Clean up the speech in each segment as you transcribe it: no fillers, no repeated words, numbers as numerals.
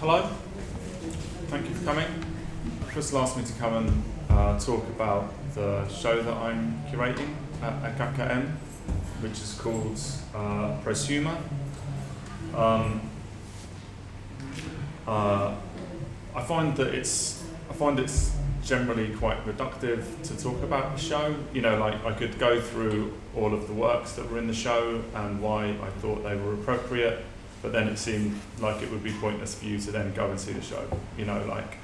Hello, thank you for coming. Crystal asked me to come and talk about the show that I'm curating at KKN, which is called Prosu. I find it's generally quite reductive to talk about the show. You know, like I could go through all of the works that were in the show and why I thought they were appropriate, but then it seemed like it would be pointless for you to then go and see the show. You know, like.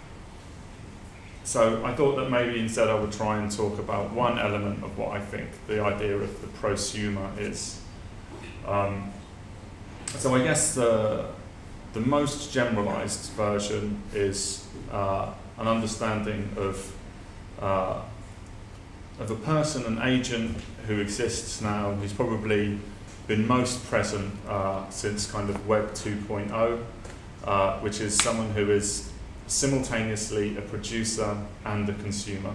So I thought that maybe instead I would try and talk about one element of what I think the idea of the prosumer is. So I guess the most generalized version is an understanding of a person, an agent who exists now, who's probably been most present since kind of Web 2.0, which is someone who is simultaneously a producer and a consumer.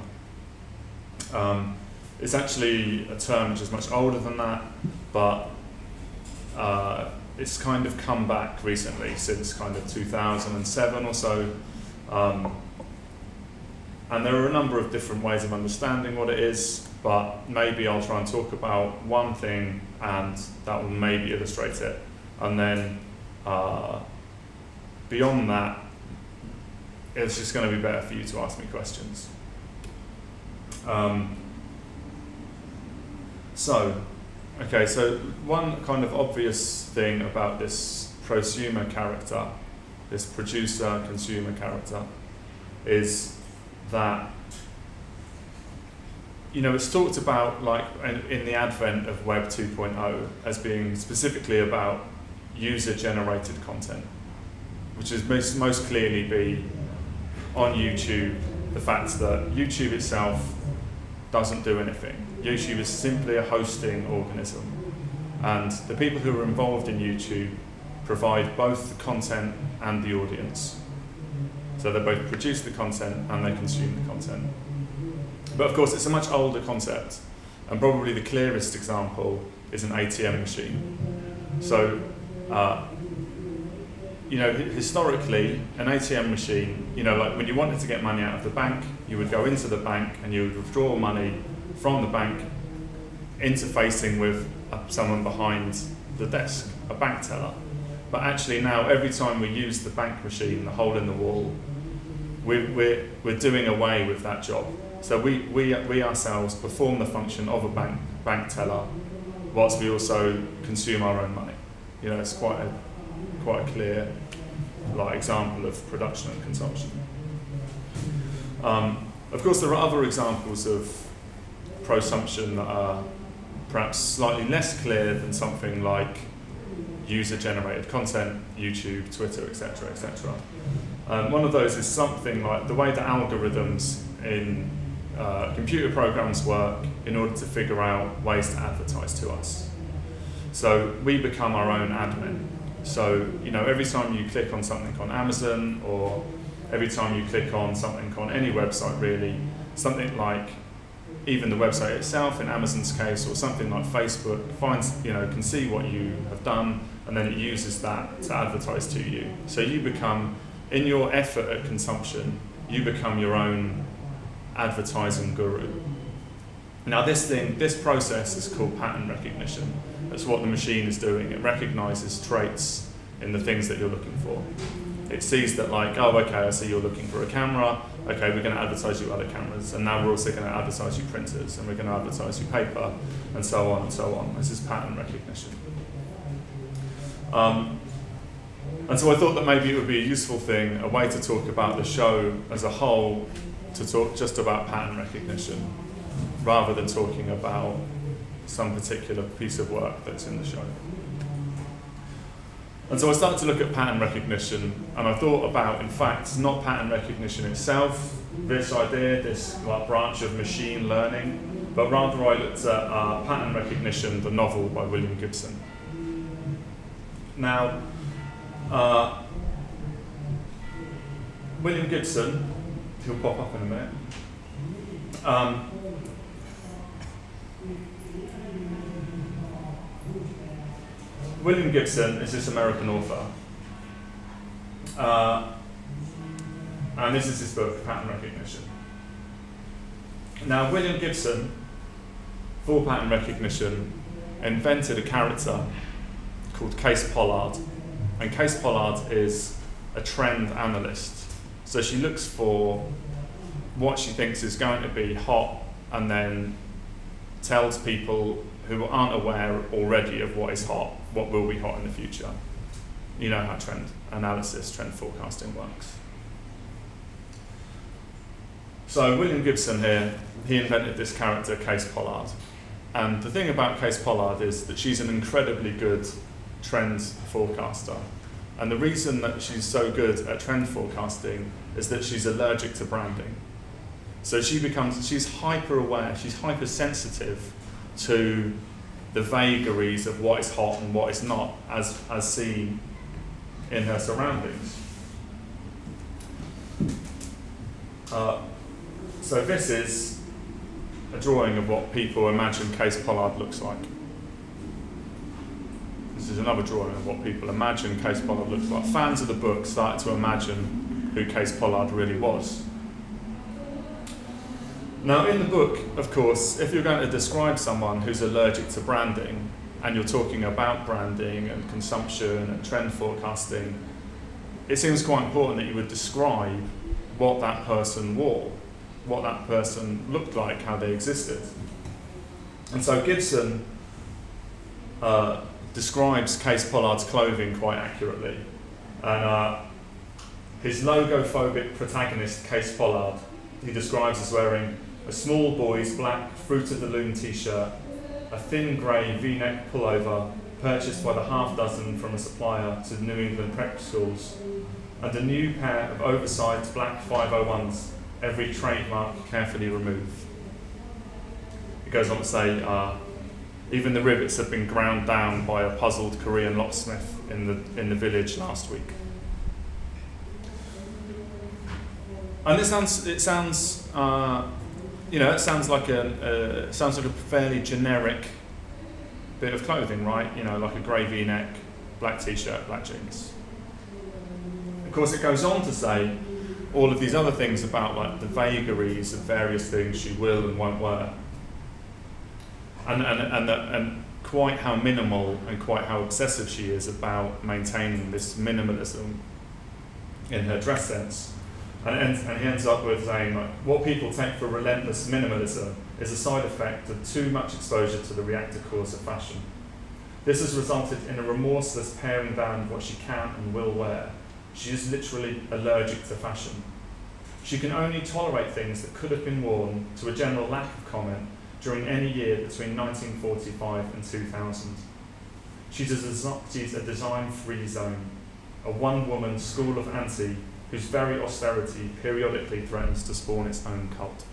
It's actually a term which is much older than that, but it's kind of come back recently since kind of 2007 or so. And there are a number of different ways of understanding what it is, but maybe I'll try and talk about one thing and that will maybe illustrate it. And then beyond that, it's just going to be better for you to ask me questions. So one kind of obvious thing about this prosumer character, this producer-consumer character, is that, you know, it's talked about like in the advent of Web 2.0 as being specifically about user-generated content, which is most clearly be on YouTube, the fact that YouTube itself doesn't do anything. YouTube is simply a hosting organism, and the people who are involved in YouTube provide both the content and the audience. So they both produce the content and they consume the content. But of course it's a much older concept, and probably the clearest example is an ATM machine. So you know, historically, an ATM machine, you know, like when you wanted to get money out of the bank, you would go into the bank and you would withdraw money from the bank, interfacing with someone behind the desk, a bank teller. But actually now, every time we use the bank machine, the hole in the wall, we're doing away with that job. So we ourselves perform the function of a bank teller, whilst we also consume our own money. You know, it's quite a clear example of production and consumption. Of course, there are other examples of prosumption that are perhaps slightly less clear than something like user-generated content, YouTube, Twitter, etc., etc. One of those is something like the way that algorithms in computer programs work in order to figure out ways to advertise to us. So we become our own admin. So, you know, every time you click on something on Amazon, or every time you click on something on any website really, something like even the website itself in Amazon's case, or something like Facebook can see what you have done, and then it uses that to advertise to you. So you become, in your effort at consumption, you become your own advertising guru. Now this process is called pattern recognition. That's what the machine is doing. It recognizes traits in the things that you're looking for. It sees that like, oh, okay, I see you're looking for a camera. Okay, we're going to advertise you other cameras, and now we're also going to advertise you printers, and we're going to advertise you paper, and so on and so on. This is pattern recognition. And so I thought that maybe it would be a useful thing, a way to talk about the show as a whole, to talk just about pattern recognition, rather than talking about some particular piece of work that's in the show. And so I started to look at pattern recognition, and I thought about, in fact, not pattern recognition itself, this idea, this branch of machine learning, but rather I looked at Pattern Recognition, the novel by William Gibson. Now, William Gibson, he'll pop up in a minute, William Gibson is this American author, And this is his book, Pattern Recognition. Now, William Gibson, for pattern recognition, invented a character called Case Pollard. And Case Pollard is a trend analyst. So she looks for what she thinks is going to be hot and then tells people who aren't aware already of what is hot, what will be hot in the future. You know how trend analysis, trend forecasting works. So William Gibson here, he invented this character, Case Pollard. And the thing about Case Pollard is that she's an incredibly good trend forecaster. And the reason that she's so good at trend forecasting is that she's allergic to branding. So she's hyper aware, she's hypersensitive to the vagaries of what is hot and what is not, as seen in her surroundings. So this is a drawing of what people imagine Case Pollard looks like. This is another drawing of what people imagine Case Pollard looks like. Fans of the book started to imagine who Case Pollard really was. Now, in the book, of course, if you're going to describe someone who's allergic to branding, and you're talking about branding and consumption and trend forecasting, it seems quite important that you would describe what that person wore, what that person looked like, how they existed. And so Gibson describes Case Pollard's clothing quite accurately. And his logophobic protagonist, Case Pollard, he describes as wearing a small boy's black Fruit of the Loom t-shirt, a thin grey V-neck pullover purchased by the half dozen from a supplier to New England prep schools, and a new pair of oversized black 501s, every trademark carefully removed. It goes on to say, even the rivets have been ground down by a puzzled Korean locksmith in the village last week. And it sounds like a fairly generic bit of clothing, right? You know, like a grey V-neck, black t-shirt, black jeans. Of course, it goes on to say all of these other things about like the vagaries of various things she will and won't wear, and quite how minimal and quite how obsessive she is about maintaining this minimalism in her dress sense. And he ends up with saying, like, what people take for relentless minimalism is a side effect of too much exposure to the reactive cause of fashion. This has resulted in a remorseless paring down of what she can and will wear. She is literally allergic to fashion. She can only tolerate things that could have been worn, to a general lack of comment, during any year between 1945 and 2000. She's a design-free zone, a one-woman school of anti whose very austerity periodically threatens to spawn its own cult.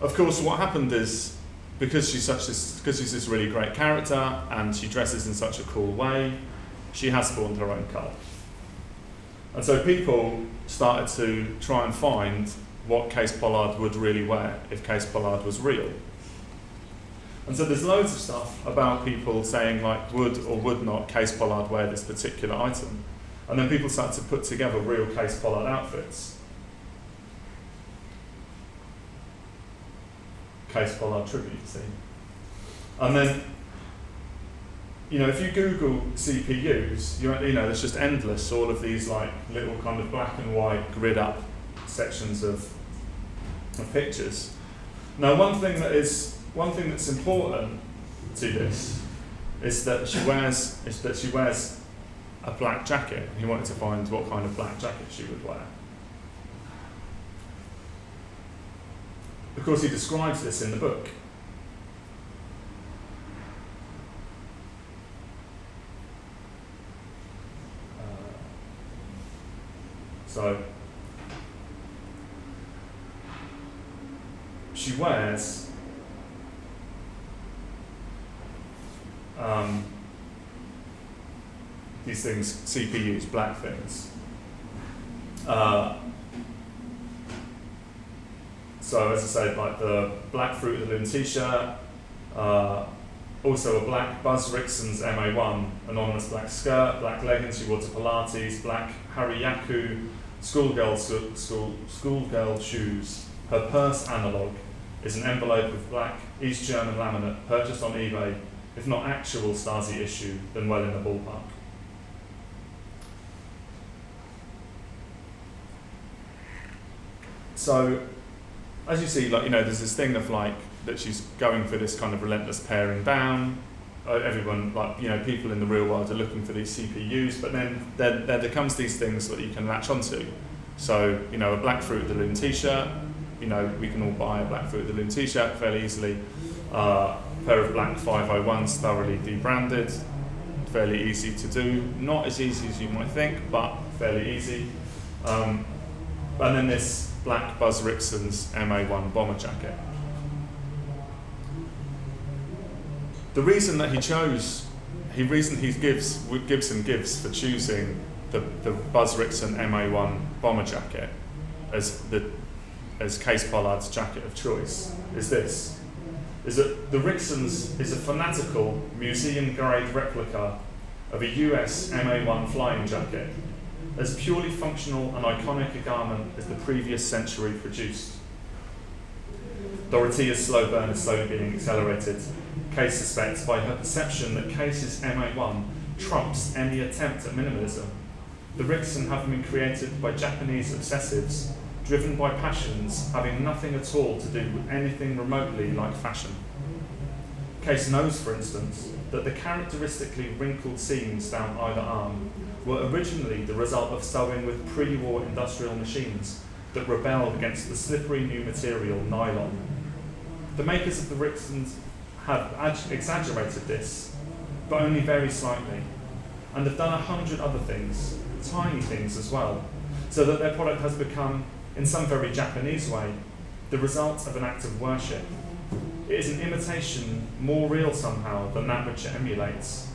Of course, what happened is, because she's this really great character and she dresses in such a cool way, she has spawned her own cult. And so people started to try and find what Case Pollard would really wear if Case Pollard was real. And so there's loads of stuff about people saying, like, would or would not Case Pollard wear this particular item? And then people started to put together real Case Pollard outfits. Case Pollard tribute, see? And then, if you Google CPUs, there's just endless, all of these like little kind of black and white grid up sections of pictures. Now, one thing that's important to this is that she wears a black jacket. He wanted to find what kind of black jacket she would wear. Of course, he describes this in the book. So she wears these things, CPUs, black things. So as I said, like the black Fruit of the Loom t-shirt, Also a black Buzz Rixon's MA1, anonymous black skirt, black leggings she wore to Pilates, black Hariyaku schoolgirl shoes. Her purse analogue is an envelope with black East German laminate purchased on eBay, if not actual Stasi issue, then well in the ballpark. So, as you see, there's this thing of that she's going for this kind of relentless paring down. Everyone, people in the real world are looking for these CPUs, but then there becomes these things that you can latch onto. So, a Black Fruit of the Loom t-shirt, we can all buy a Black Fruit of the Loom t-shirt fairly easily. A pair of black 501s thoroughly debranded, fairly easy to do. Not as easy as you might think, but fairly easy. And then this black Buzz Rixon's MA1 bomber jacket. The reason that Gibson gives for choosing the Buzz Rixon MA1 bomber jacket as Case Pollard's jacket of choice is that the Rixon's is a fanatical museum-grade replica of a US MA1 flying jacket, as purely functional and iconic a garment as the previous century produced. Dorothea's slow burn is slowly being accelerated, Case suspects, by her perception that Case's MA1 trumps any attempt at minimalism. The Rixon have been created by Japanese obsessives, driven by passions having nothing at all to do with anything remotely like fashion. Case knows, for instance, that the characteristically wrinkled seams down either arm were originally the result of sewing with pre-war industrial machines that rebelled against the slippery new material nylon. The makers of the Rixons have exaggerated this, but only very slightly, and have done 100 other things, tiny things as well, so that their product has become, in some very Japanese way, the result of an act of worship. It is an imitation more real somehow than that which it emulates.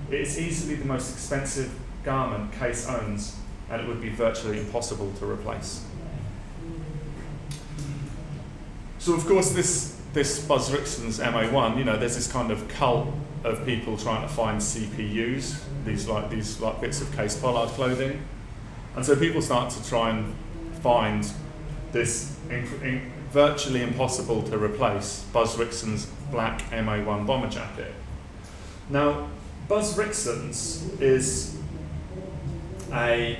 It is easily the most expensive garment Case owns, and it would be virtually impossible to replace. So of course this Buzz Rixon's MA1, there's this kind of cult of people trying to find CPUs, these bits of Case Pollard clothing. And so people start to try and find this virtually impossible to replace Buzz Rixon's black MA1 bomber jacket. Now, Buzz Rixon's is a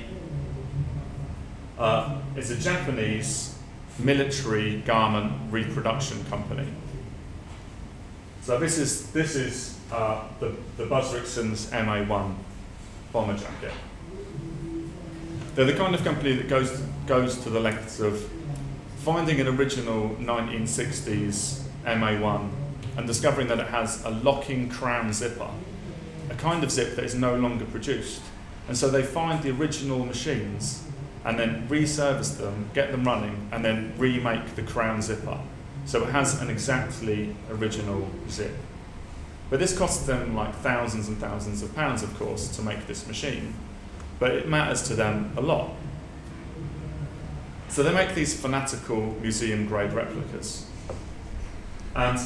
Japanese military garment reproduction company. So this is the Buzz Rixon's MA1 bomber jacket. They're the kind of company that goes to the lengths of finding an original 1960s MA1 and discovering that it has a locking crown zipper, a kind of zip that is no longer produced. And so they find the original machines and then reservice them, get them running, and then remake the crown zipper. So it has an exactly original zip. But this costs them thousands and thousands of pounds, of course, to make this machine. But it matters to them a lot. So they make these fanatical museum-grade replicas. And,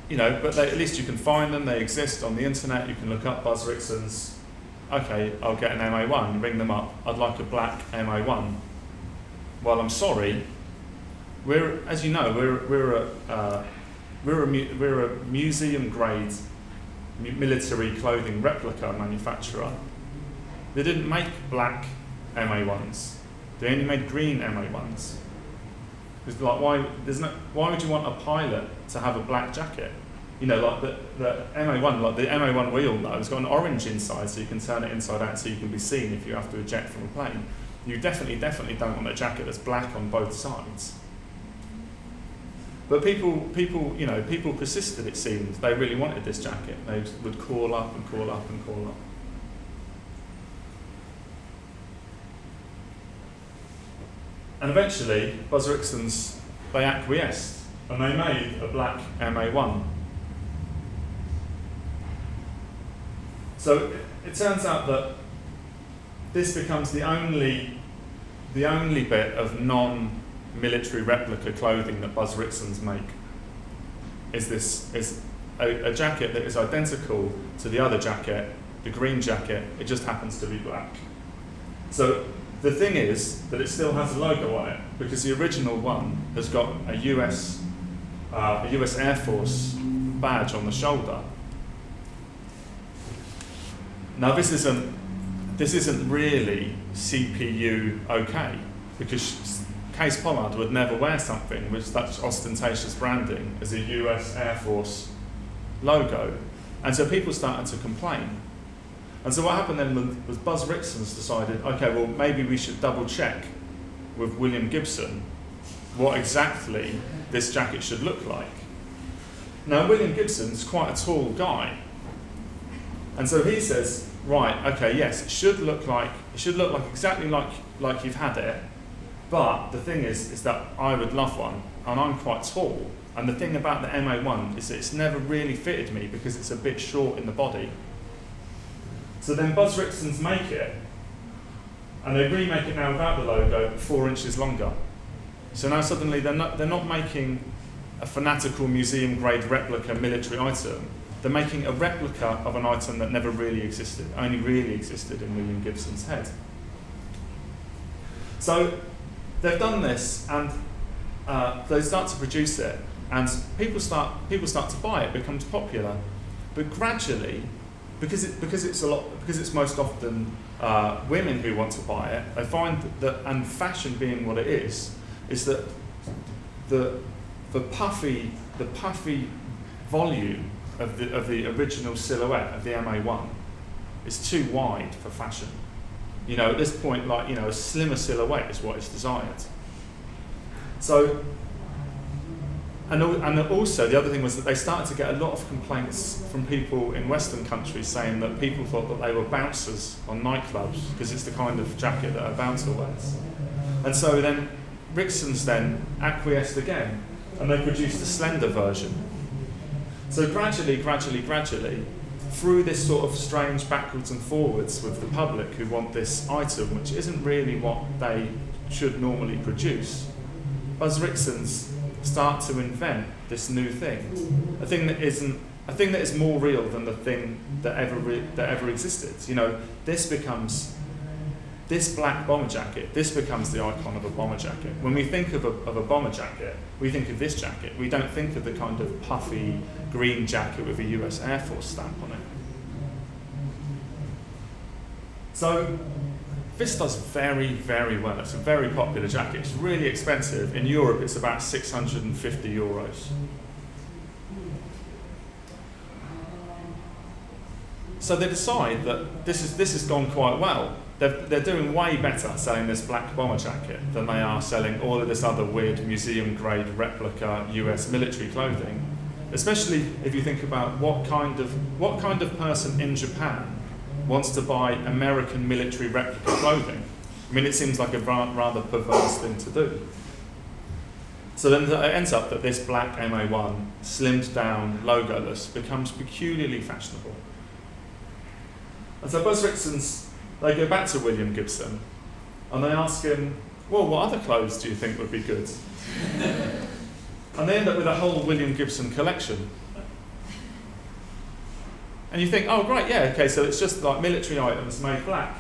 but at least you can find them, they exist on the internet, you can look up Buzz Rixon's. Okay, I'll get an MA1, you ring them up, I'd like a black MA1. Well, I'm sorry, we're a museum-grade military clothing replica manufacturer. They didn't make black MA1s. They only made green MA1s. It's why would you want a pilot to have a black jacket? The MA1, the MA1 we all know, has got an orange inside, so you can turn it inside out so you can be seen if you have to eject from a plane. You definitely don't want a jacket that's black on both sides. But people persisted, it seemed. They really wanted this jacket. They would call up and call up and call up. And eventually, Buzz Rixon's, they acquiesced, and they made a black MA1. So it turns out that this becomes the only bit of non-military replica clothing that Buzz Rixon's make. is a jacket that is identical to the other jacket, the green jacket. It just happens to be black. So the thing is that it still has a logo on it, because the original one has got a US Air Force badge on the shoulder. Now this isn't really CPU okay, because Case Pollard would never wear something with such ostentatious branding as a US Air Force logo, and so people started to complain. And so what happened then was Buzz Rixon's decided, okay, well maybe we should double check with William Gibson what exactly this jacket should look like. Now William Gibson's quite a tall guy, and so he says, right, okay, yes, it should look like exactly like you've had it, but the thing is that I would love one, and I'm quite tall, and the thing about the MA1 is that it's never really fitted me because it's a bit short in the body. So then Buzz Rixon's make it, and they remake it now without the logo, 4 inches longer. So now suddenly they're not making a fanatical museum grade replica military item. They're making a replica of an item that never really existed, only really existed in William Gibson's head. So they've done this, and they start to produce it, and people start to buy it. It becomes popular, but gradually, because it's most often women who want to buy it, they find that, and fashion being what it is that the puffy volume of the original silhouette of the MA1 is too wide for fashion. You know, at this point, like, you know, a slimmer silhouette is what is desired. So, and also the other thing was that they started to get a lot of complaints from people in Western countries saying that people thought that they were bouncers on nightclubs because it's the kind of jacket that a bouncer wears. And so then Rixon's then acquiesced again, and they produced a slender version. So gradually, through this sort of strange backwards and forwards with the public who want this item, which isn't really what they should normally produce, Buzz Rixon's start to invent this new thing, a thing that is more real than the thing that ever existed. You know, this black bomber jacket, this becomes the icon of a bomber jacket. When we think of a bomber jacket, we think of this jacket. We don't think of the kind of puffy green jacket with a US Air Force stamp on it. So this does very, very well. It's a very popular jacket. It's really expensive. In Europe, it's about 650 euros. So they decide that this has gone quite well. They're doing way better selling this black bomber jacket than they are selling all of this other weird museum-grade replica US military clothing. Especially if you think about what kind of person in Japan wants to buy American military replica clothing. I mean, it seems like a rather perverse thing to do. So then it ends up that this black MA1, slimmed down, logoless, becomes peculiarly fashionable. And so Buzz Rixon's, they go back to William Gibson and they ask him, well, what other clothes do you think would be good? And they end up with a whole William Gibson collection. And you think, oh, great, yeah, okay, so it's just like military items made black.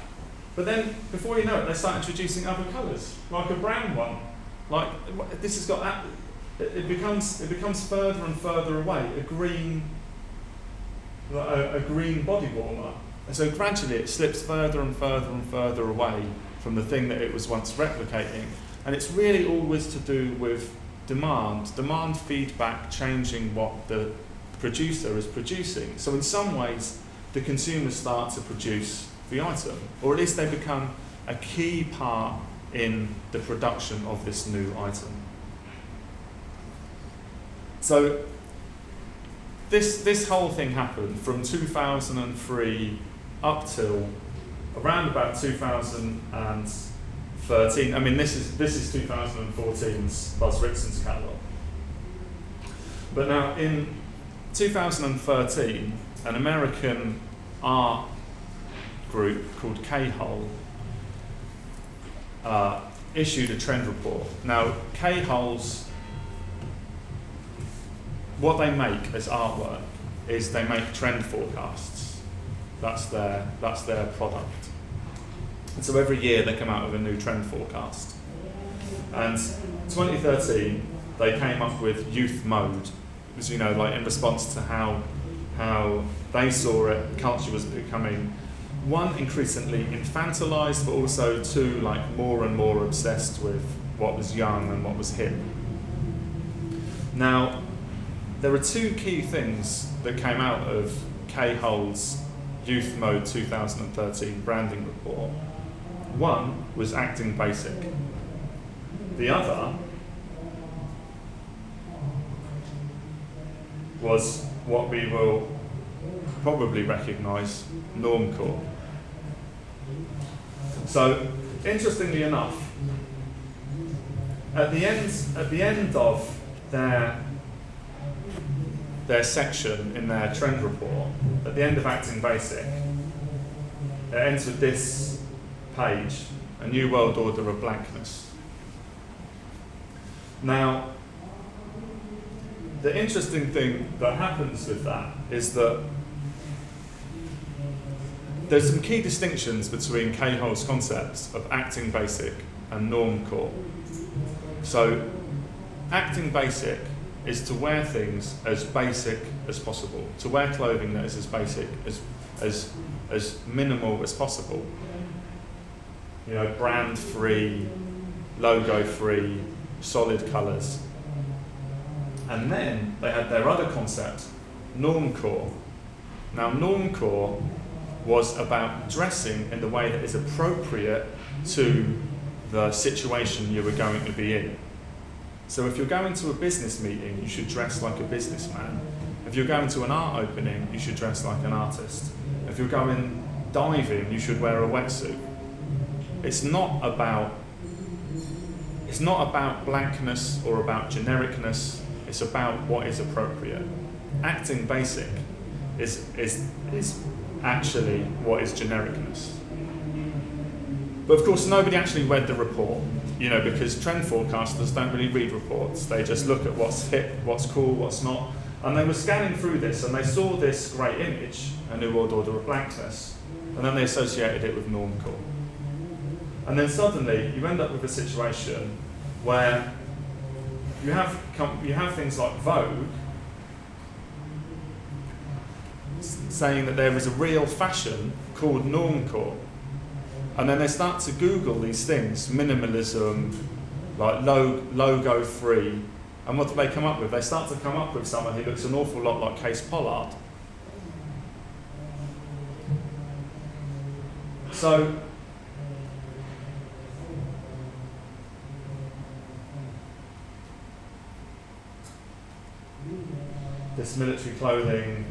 But then, before you know it, they start introducing other colours, like a brown one. Like, this has got that, it becomes further and further away, a green body warmer. And so gradually it slips further and further and further away from the thing that it was once replicating. And it's really always to do with demand feedback changing what the producer is producing. So in some ways, the consumers start to produce the item, or at least they become a key part in the production of this new item. So this whole thing happened from 2003 up till around about 2013. I mean, this is 2014's Buzz Rixon's catalogue. But now in 2013, an American art group called K-Hole issued a trend report. Now, K-Hole's what they make as artwork is they make trend forecasts. That's their product. And so every year they come out with a new trend forecast. And 2013, they came up with youth mode. It was, like in response to how they saw it, culture was becoming, one, increasingly infantilized, but also two, like more and more obsessed with what was young and what was hip. Now, there are two key things that came out of K-Hole's Youth Mode 2013 branding report. One was acting basic. The other was what we will probably recognise, normcore. So, interestingly enough, at the end of their section in their trend report, at the end of Acting Basic, it ends with this page, A New World Order of Blankness. Now, the interesting thing that happens with that is that there's some key distinctions between K-Hole's concepts of acting basic and normcore. So, acting basic is to wear things as basic as possible, to wear clothing that is as basic, as minimal as possible. Brand-free, logo-free, solid colours. And then they had their other concept, normcore. Now, normcore was about dressing in the way that is appropriate to the situation you were going to be in. So if you're going to a business meeting, you should dress like a businessman. If you're going to an art opening, you should dress like an artist. If you're going diving, you should wear a wetsuit. It's not about blankness or about genericness. It's about what is appropriate. Acting basic is actually what is genericness. But of course, nobody actually read the report, because trend forecasters don't really read reports. They just look at what's hip, what's cool, what's not. And they were scanning through this, and they saw this great image, A New World Order of Blankness, and then they associated it with normcore. And then suddenly, you end up with a situation where you have things like Vogue saying that there is a real fashion called normcore. And then they start to Google these things, minimalism, like logo free. And what do they come up with? They start to come up with someone who looks an awful lot like Case Pollard. So, this military clothing,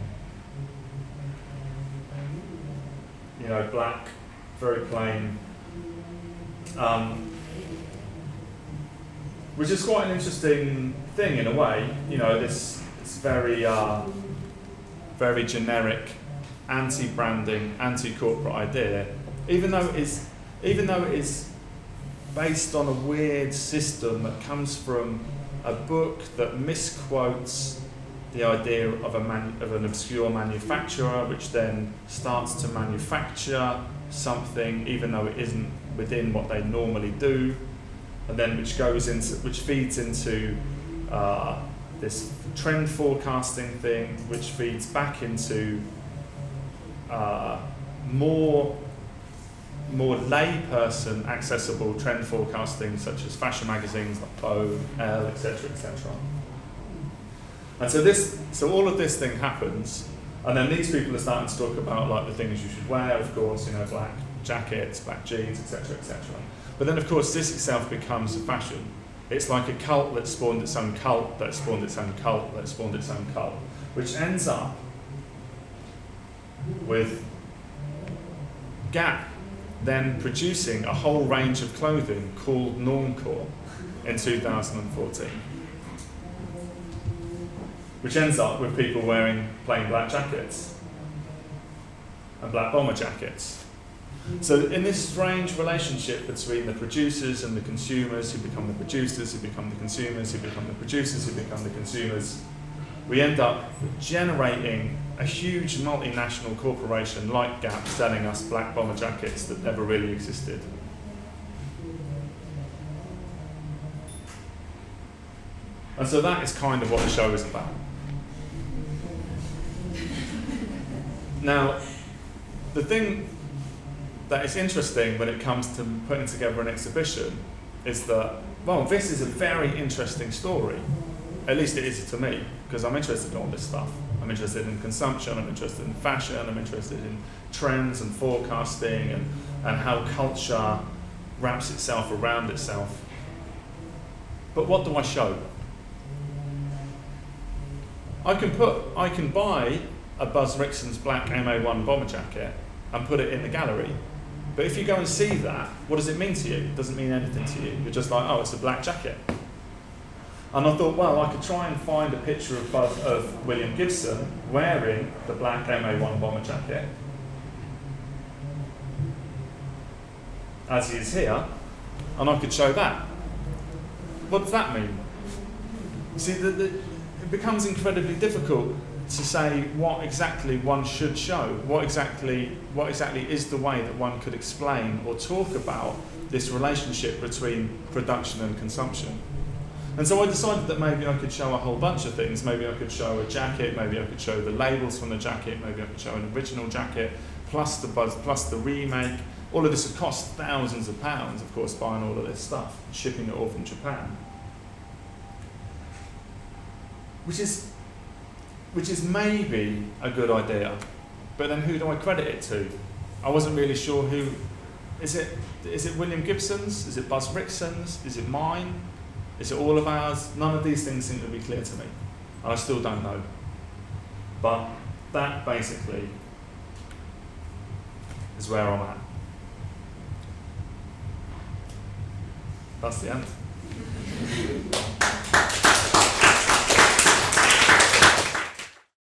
black, very plain, which is quite an interesting thing in a way. This very very generic, anti-branding, anti-corporate idea, even though it is based on a weird system that comes from a book that misquotes the idea of an obscure manufacturer, which then starts to manufacture something even though it isn't within what they normally do, and then which feeds into this trend forecasting thing, which feeds back into more layperson accessible trend forecasting, such as fashion magazines like Vogue, Elle, etc., etc. And so all of this thing happens, and then these people are starting to talk about like the things you should wear, of course, black jackets, black jeans, etc., etc. But then, of course, this itself becomes a fashion. It's like a cult that spawned its own cult, that spawned its own cult, that spawned its own cult, which ends up with Gap then producing a whole range of clothing called normcore in 2014. Which ends up with people wearing plain black jackets and black bomber jackets. So in this strange relationship between the producers and the consumers, who become the producers, who become the consumers, who become the producers, who become the consumers, we end up generating a huge multinational corporation like Gap selling us black bomber jackets that never really existed. And so that is kind of what the show is about. Now, the thing that is interesting when it comes to putting together an exhibition is that, well, this is a very interesting story. At least it is to me, because I'm interested in all this stuff. I'm interested in consumption, I'm interested in fashion, I'm interested in trends and forecasting and how culture wraps itself around itself. But what do I show? I can buy a Buzz Rixon's black MA1 bomber jacket and put it in the gallery. But if you go and see that, what does it mean to you? It doesn't mean anything to you. You're just like, oh, it's a black jacket. And I thought, well, I could try and find a picture of William Gibson wearing the black MA1 bomber jacket, as he is here, and I could show that. What does that mean? See, it becomes incredibly difficult to say what exactly one should show, what exactly is the way that one could explain or talk about this relationship between production and consumption. And so I decided that maybe I could show a whole bunch of things. Maybe I could show a jacket, maybe I could show the labels from the jacket, maybe I could show an original jacket, plus the Buzz, plus the remake. All of this would cost thousands of pounds, of course, buying all of this stuff, shipping it all from Japan. Which is maybe a good idea, but then who do I credit it to? I wasn't really sure who. Is it William Gibson's? Is it Buzz Rixon's? Is it mine? Is it all of ours? None of these things seem to be clear to me, and I still don't know. But that basically is where I'm at. That's the end.